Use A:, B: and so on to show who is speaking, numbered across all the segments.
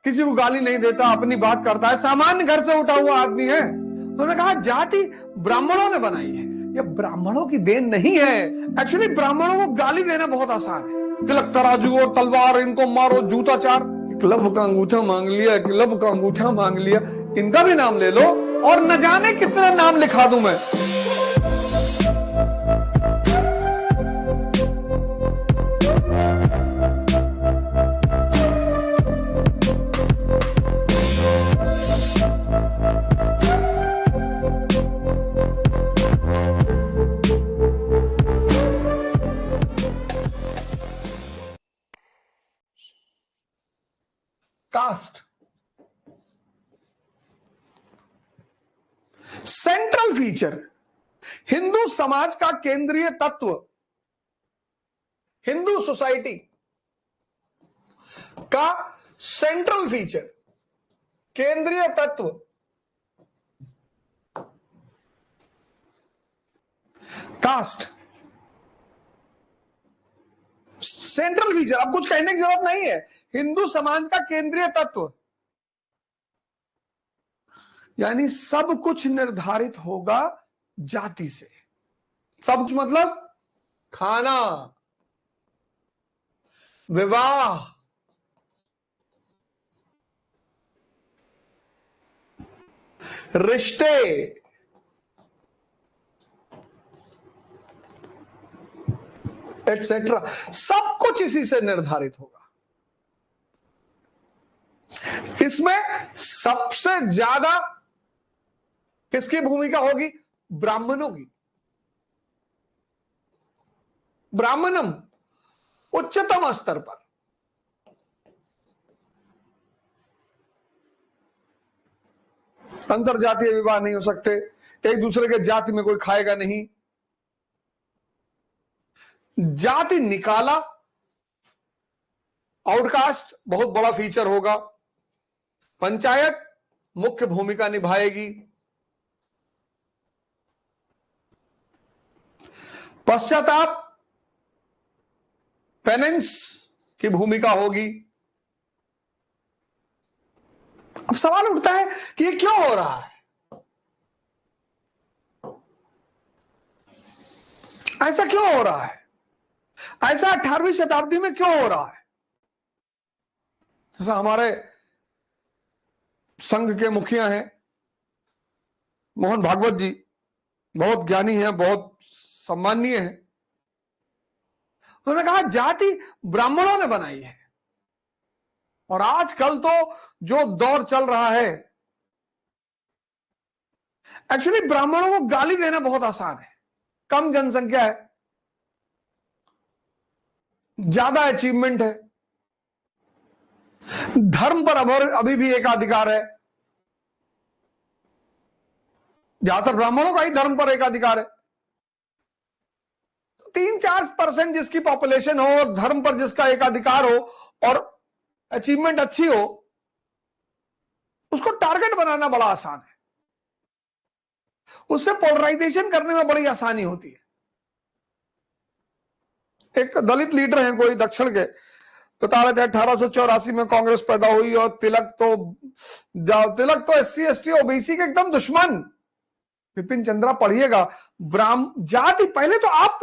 A: किसी को गाली नहीं देता, अपनी बात करता है, सामान्य घर से उठा हुआ आदमी है। उन्होंने कहा जाति ब्राह्मणों ने बनाई है, ये ब्राह्मणों की देन नहीं है। एक्चुअली ब्राह्मणों को गाली देना बहुत आसान है। तिलक तराजू और तलवार, इनको मारो, जूता चार। क्लब का अंगूठा मांग लिया, क्लब का अंगूठा मांग लिया, इनका भी नाम ले लो और न जाने कितना नाम लिखा दूं मैं। कास्ट सेंट्रल फीचर, हिंदू समाज का केंद्रीय तत्व, हिंदू सोसाइटी का सेंट्रल फीचर, केंद्रीय तत्व, कास्ट सेंट्रल फीचर। अब कुछ कहने की जरूरत नहीं है, हिंदू समाज का केंद्रीय तत्व, यानी सब कुछ निर्धारित होगा जाति से। सब कुछ मतलब खाना, विवाह, रिश्ते, एटसेट्रा, सब कुछ इसी से निर्धारित होगा। इसमें सबसे ज्यादा किसकी भूमिका होगी? ब्राह्मणों की। ब्राह्मणम उच्चतम स्तर पर। अंतरजातीय विवाह नहीं हो सकते, एक दूसरे के जाति में कोई खाएगा नहीं। जाति निकाला, आउटकास्ट बहुत बड़ा फीचर होगा। पंचायत मुख्य भूमिका निभाएगी। पश्चाताप, पेनेंस की भूमिका होगी। अब सवाल उठता है कि ये क्यों हो रहा है? ऐसा क्यों हो रहा है? ऐसा 18वीं शताब्दी में क्यों हो रहा है? जैसा हमारे संघ के मुखिया हैं मोहन भागवत जी, बहुत ज्ञानी हैं, बहुत सम्माननीय हैं। उन्होंने कहा जाति ब्राह्मणों ने बनाई है। और आजकल तो जो दौर चल रहा है, एक्चुअली ब्राह्मणों को गाली देना बहुत आसान है। कम जनसंख्या है, ज्यादा अचीवमेंट है, धर्म पर अभी भी एकाधिकार है। ज्यादातर ब्राह्मणों का ही धर्म पर एकाधिकार है। 3-4% जिसकी पॉपुलेशन हो और धर्म पर जिसका एकाधिकार हो और अचीवमेंट अच्छी हो, उसको टारगेट बनाना बड़ा आसान है। उससे पोलराइजेशन करने में बड़ी आसानी होती है। एक दलित लीडर हैं कोई दक्षिण के, बता रहे थे 1884 में कांग्रेस पैदा हुई और तिलक तो SC ST OBC के एकदम दुश्मन। विपिन चंद्रा पढ़िएगा, जाति। पहले तो आप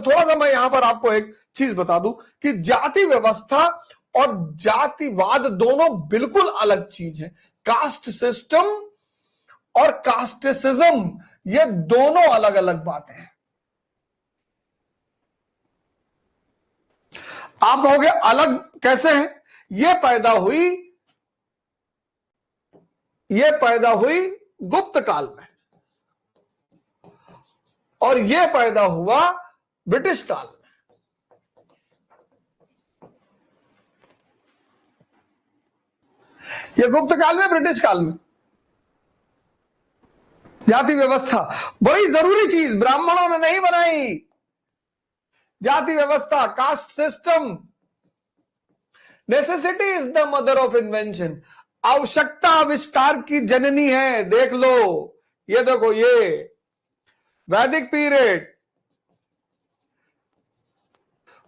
A: थोड़ा सा मैं यहां पर आपको एक चीज बता दूं कि जाति व्यवस्था और जातिवाद दोनों बिल्कुल अलग चीज है। कास्ट सिस्टम और कास्टिसिज्म, ये दोनों अलग अलग बातें हैं। आप कहोगे अलग कैसे हैं? ये पैदा हुई गुप्त काल में और ये पैदा हुआ ब्रिटिश काल में। ये गुप्त काल में, ब्रिटिश काल में। जाति व्यवस्था बड़ी जरूरी चीज, ब्राह्मणों ने नहीं बनाई। जाति व्यवस्था, caste system, necessity is the mother of invention. आवश्यकता आविष्कार की जननी है। देख लो, ये देखो, ये वैदिक पीरियड,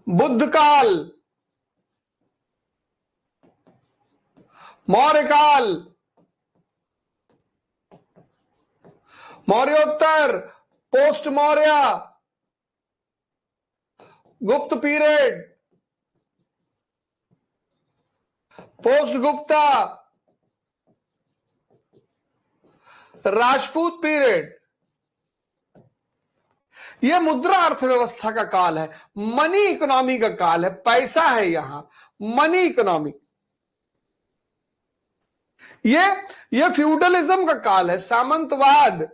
A: बुद्ध काल, मौर्य काल, मौर्योत्तर, पोस्ट मौर्य, गुप्त period, post Gupta, Rajput period. यह मुद्रा अर्थव्यवस्था का काल है, मनी इकोनॉमी का काल है, पैसा है यहां, मनी इकोनॉमी। ये फ्यूडलिज्म का काल है, सामंतवाद।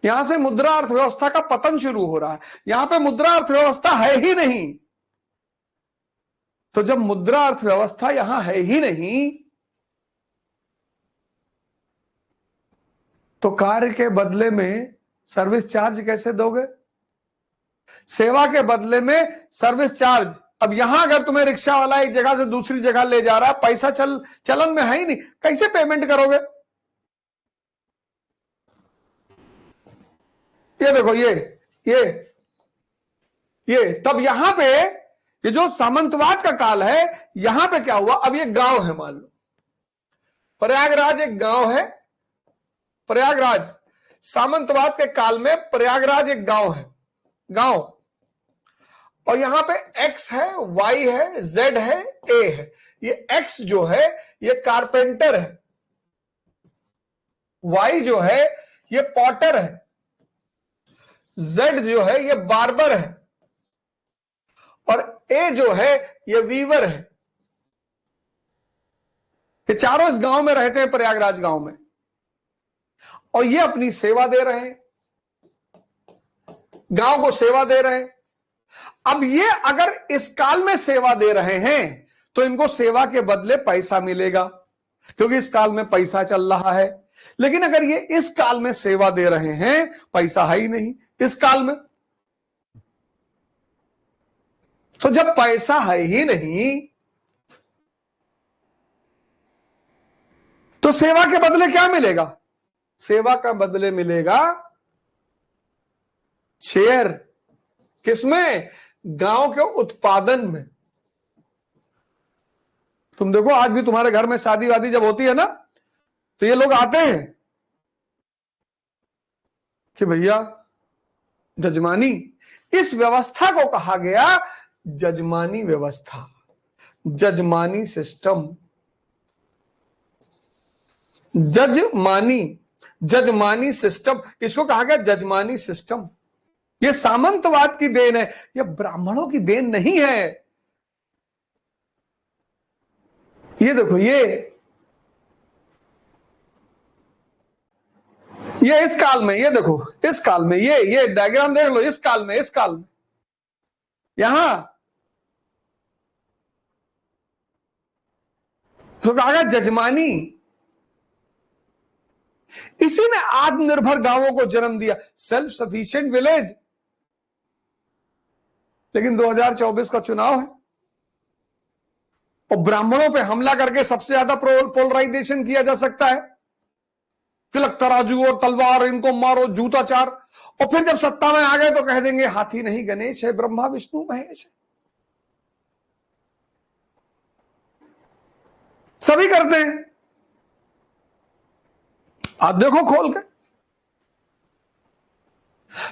A: यहां से मुद्रा अर्थव्यवस्था का पतन शुरू हो रहा है। यहां पे मुद्रा अर्थव्यवस्था है ही नहीं। तो जब मुद्रा अर्थव्यवस्था यहां है ही नहीं, तो कार्य के बदले में सर्विस चार्ज कैसे दोगे? सेवा के बदले में सर्विस चार्ज। अब यहां अगर तुम्हें रिक्शा वाला एक जगह से दूसरी जगह ले जा रहा है, पैसा चलन में है ही नहीं, कैसे पेमेंट करोगे? ये देखो, ये तब यहां पे ये जो सामंतवाद का काल है, यहां पे क्या हुआ? अब ये गांव है, मान लो प्रयागराज एक गांव है। प्रयागराज सामंतवाद के काल में प्रयागराज एक गांव है, गांव। और यहां पे एक्स है, वाई है, जेड है, ए है। ये एक्स जो है ये कारपेंटर है, वाई जो है ये पॉटर है, जेड जो है ये बार्बर है, और ए जो है ये वीवर है। ये चारों इस गांव में रहते हैं, प्रयागराज गांव में, और ये अपनी सेवा दे रहे हैं, गांव को सेवा दे रहे हैं। अब ये अगर इस काल में सेवा दे रहे हैं तो इनको सेवा के बदले पैसा मिलेगा, क्योंकि इस काल में पैसा चल रहा है। लेकिन अगर ये इस काल में सेवा दे रहे हैं, पैसा है ही नहीं इस काल में, तो जब पैसा है ही नहीं तो सेवा के बदले क्या मिलेगा? सेवा का बदले मिलेगा शेयर। किसमें? गांव के उत्पादन में। तुम देखो, आज भी तुम्हारे घर में शादी वादी जब होती है ना, तो ये लोग आते हैं कि भैया जजमानी, इस व्यवस्था को कहा गया जजमानी व्यवस्था, जजमानी सिस्टम। जजमानी सिस्टम, इसको कहा गया जजमानी सिस्टम। यह सामंतवाद की देन है, यह ब्राह्मणों की देन नहीं है। ये देखो, ये इस काल में, ये देखो इस काल में, ये डायग्राम देख लो, इस काल में यहां तो कहा गया जजमानी। इसी ने आत्मनिर्भर गांवों को जन्म दिया, सेल्फ सफिशिएंट विलेज। लेकिन 2024 का चुनाव है और ब्राह्मणों पे हमला करके सबसे ज्यादा पोलराइजेशन किया जा सकता है। तिलक तराजू और तलवार, इनको मारो, जूता चार। और फिर जब सत्ता में आ गए तो कह देंगे हाथी नहीं गणेश है, ब्रह्मा विष्णु महेश है। सभी करते हैं, आप देखो खोल के।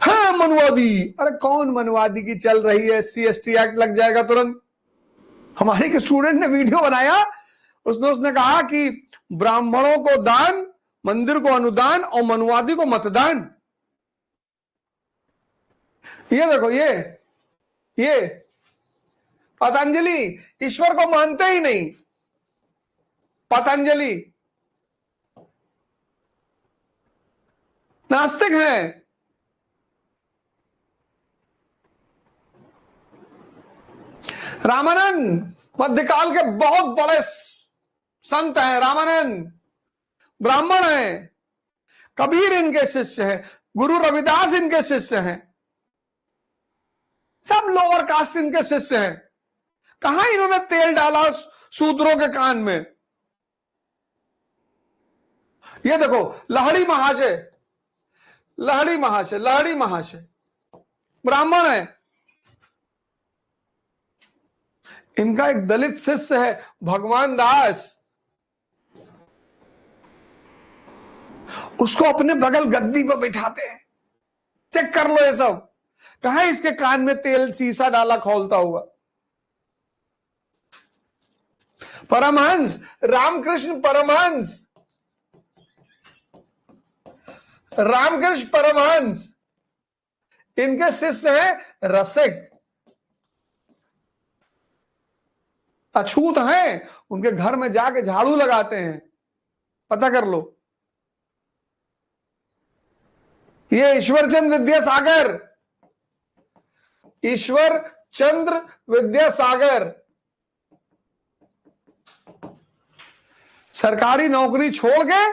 A: हाँ मनुवादी, अरे कौन मनुवादी की चल रही है? SC/ST एक्ट लग जाएगा तुरंत। हमारे एक स्टूडेंट ने वीडियो बनाया, उसने कहा कि ब्राह्मणों को दान, मंदिर को अनुदान और मनुवादी को मतदान। ये देखो, ये पतंजलि ईश्वर को मानते ही नहीं। पतंजलि नास्तिक हैं। रामानंद मध्यकाल के बहुत बड़े संत हैं। रामानंद ब्राह्मण हैं, कबीर इनके शिष्य हैं, गुरु रविदास इनके शिष्य हैं, सब लोअर कास्ट इनके शिष्य हैं। कहां इन्होंने तेल डाला शूद्रों के कान में? ये देखो, लहड़ी महाशय ब्राह्मण है। इनका एक दलित शिष्य है भगवान दास, उसको अपने बगल गद्दी पर बिठाते हैं। चेक कर लो ये सब, कहां इसके कान में तेल सीसा डाला खोलता हुआ। परमहंस रामकृष्ण परमहंस, रामकृष्ण परमहंस इनके शिष्य हैं रसिक, अछूत हैं, उनके घर में जाके झाड़ू लगाते हैं, पता कर लो। ये ईश्वर चंद्र विद्यासागर, ईश्वर चंद्र विद्यासागर सरकारी नौकरी छोड़ के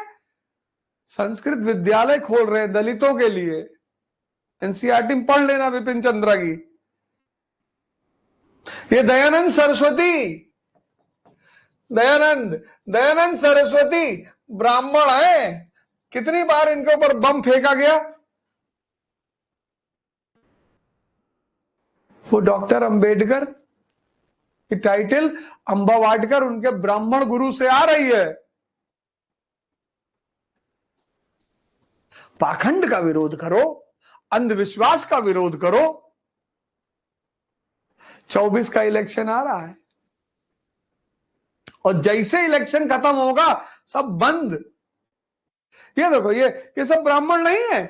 A: संस्कृत विद्यालय खोल रहे हैं दलितों के लिए। एनसीईआरटी में पढ़ लेना विपिन चंद्रा की। ये दयानंद सरस्वती, दयानंद सरस्वती ब्राह्मण है, कितनी बार इनके ऊपर बम फेंका गया। वो डॉक्टर अंबेडकर की टाइटल अंबा वाटकर उनके ब्राह्मण गुरु से आ रही है। पाखंड का विरोध करो, अंधविश्वास का विरोध करो। 24 का इलेक्शन आ रहा है और जैसे इलेक्शन खत्म होगा सब बंद। ये देखो, ये सब ब्राह्मण नहीं है।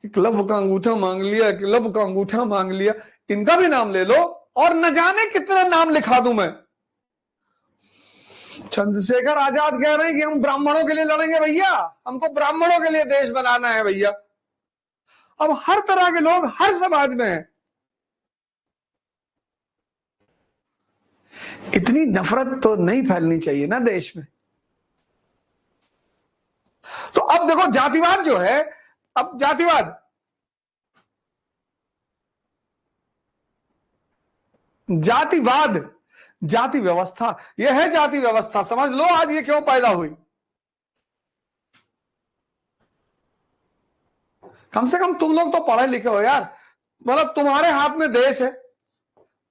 A: क्लब का अंगूठा मांग लिया, क्लब का अंगूठा मांग लिया, इनका भी नाम ले लो और न जाने कितना नाम लिखा दूं मैं। चंद्रशेखर आजाद कह रहे हैं कि हम ब्राह्मणों के लिए लड़ेंगे भैया, हमको ब्राह्मणों के लिए देश बनाना है भैया। अब हर तरह के लोग हर समाज में हैं। इतनी नफरत तो नहीं फैलनी चाहिए ना देश में। तो अब देखो जातिवाद जो है, अब जातिवाद, जातिवाद, जाति व्यवस्था, यह है जाति व्यवस्था। समझ लो आज ये क्यों पैदा हुई। कम से कम तुम लोग तो पढ़े लिखे हो यार, मतलब तुम्हारे हाथ में देश है।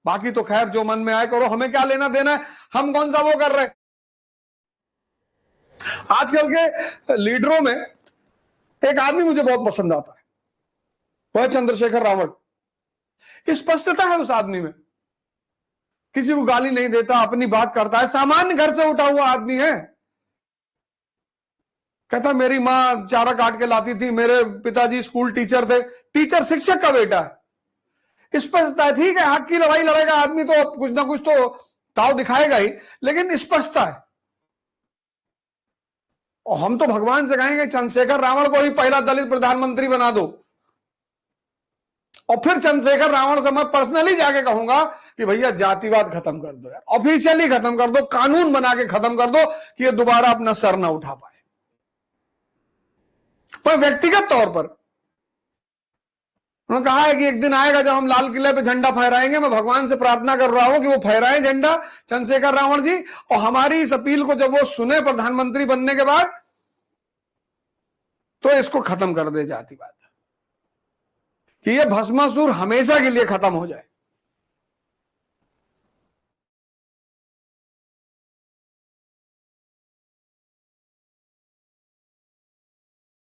A: बाकी तो खैर जो मन में आए करो, हमें क्या लेना देना है, हम कौन सा वो कर रहे हैं। आजकल के लीडरों में एक आदमी मुझे बहुत पसंद आता है, वह चंद्रशेखर रावण। स्पष्टता है उस आदमी में, किसी को गाली नहीं देता, अपनी बात करता है, सामान्य घर से उठा हुआ आदमी है। कहता मेरी मां चारा काट के लाती थी, मेरे पिताजी स्कूल टीचर थे। टीचर शिक्षक का बेटा है। स्पष्टता है, ठीक है हक की लड़ाई लड़ेगा आदमी तो कुछ ना कुछ तो ताव दिखाएगा ही, लेकिन स्पष्टता है। और हम तो भगवान से कहेंगे चंद्रशेखर रावण को ही पहला दलित प्रधानमंत्री बना दो, और फिर चंद्रशेखर रावण से मैं पर्सनली जाके कहूंगा कि भैया जातिवाद खत्म कर दो यार, ऑफिशियली खत्म कर दो, कानून बना के खत्म कर दो कि ये दोबारा अपना सर ना उठा पाए। पर व्यक्तिगत तौर पर उन्होंने कहा है कि एक दिन आएगा जब हम लाल किले पे झंडा फहराएंगे। मैं भगवान से प्रार्थना कर रहा हूं कि वो फहराए झंडा चंद्रशेखर रावण जी, और हमारी इस अपील को जब वो सुने प्रधानमंत्री बनने के बाद, तो इसको खत्म कर दे जातिवाद, कि ये भस्मासुर हमेशा के लिए खत्म हो जाए।